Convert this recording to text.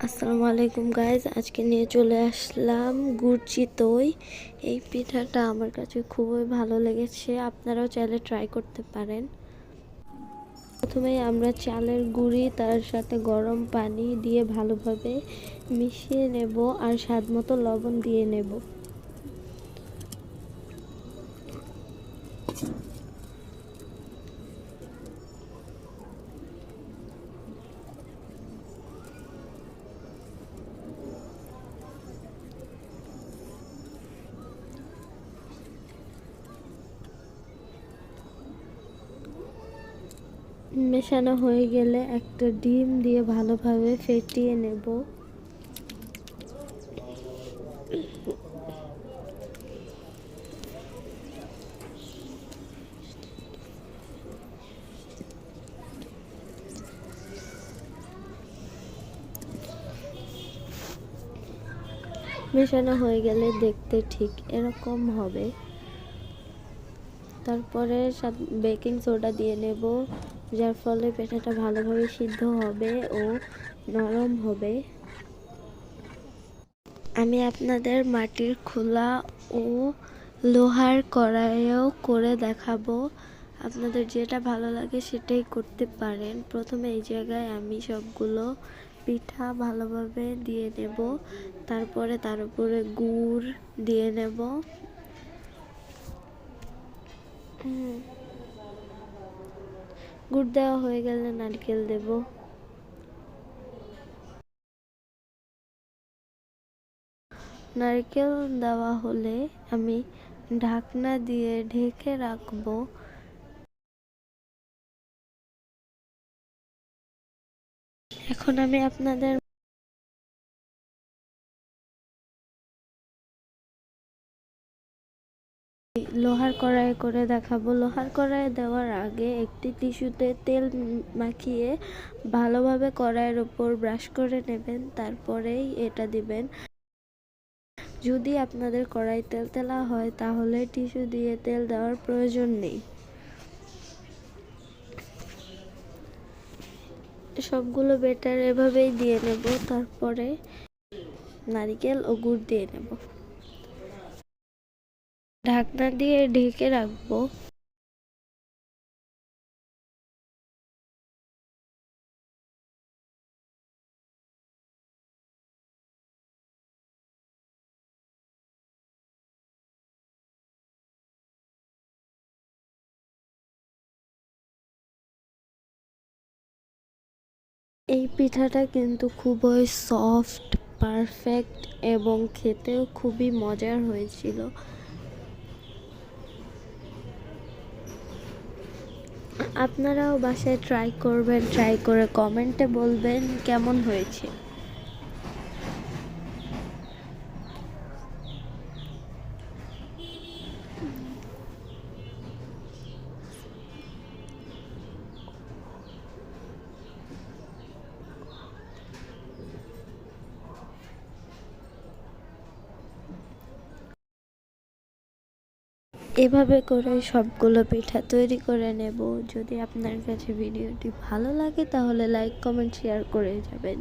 আসসালামু আলাইকুম গাইজ, আজকে নিয়ে চলে আসলাম গুড় চিতই। এই পিঠাটা আমার কাছে খুবই ভালো লেগেছে, আপনারাও চাইলে ট্রাই করতে পারেন। প্রথমেই আমরা চালের গুঁড়ি তার সাথে গরম পানি দিয়ে ভালোভাবে মিশিয়ে নেব আর স্বাদ মতো লবণ দিয়ে নেব। মেশানো হয়ে গেলে একটা ডিম দিয়ে ভালোভাবে ফেটিয়ে নেব। মেশানো হয়ে গেলে দেখতে ঠিক এরকম হবে। তারপরে বেকিং সোডা দিয়ে নেব, যার ফলে পিঠাটা ভালোভাবে সিদ্ধ হবে ও নরম হবে। আমি আপনাদের মাটির খোলা ও লোহার কড়াইয়েও করে দেখাবো, আপনাদের যেটা ভালো লাগে সেটাই করতে পারেন। প্রথমে এই জায়গায় আমি সবগুলো পিঠা ভালোভাবে দিয়ে নেব, তারপরে তার উপরে গুড় দিয়ে নেব। গুড় দেওয়া হয়ে গেলে নারকেল দেব। নারকেল দেওয়া হলে আমি ঢাকনা দিয়ে ঢেকে রাখবো। এখন আমি আপনাদের লোহার কড়াই করে দেখাবো। লোহার কড়াই দেওয়ার আগে একটি টিস্যুতে তেল মাখিয়ে ভালোভাবে কড়াইয়ের উপর ব্রাশ করে নেবেন, তারপরেই এটা দিবেন। যদি আপনাদের কড়াই তেলতেলা হয় তাহলে টিস্যু দিয়ে তেল দেওয়ার প্রয়োজন নেই। সবগুলো ব্যাটার এভাবেই দিয়ে নেব, তারপরে নারকেল ও গুড় দিয়ে নেব। ঢাকনা দিয়ে ঢেকে রাখবো। এই পিঠাটা কিন্তু খুবই সফট, পারফেক্ট এবং খেতেও খুবই মজার হয়েছিল। আপনারাও বাসায় ট্রাই করবেন, ট্রাই করে কমেন্টে বলবেন কেমন হয়েছে। এভাবে করে সবগুলো পিঠা তৈরি করে নেব। যদি আপনার কাছে ভিডিওটি ভালো লাগে তাহলে লাইক, কমেন্ট, শেয়ার করে যাবেন।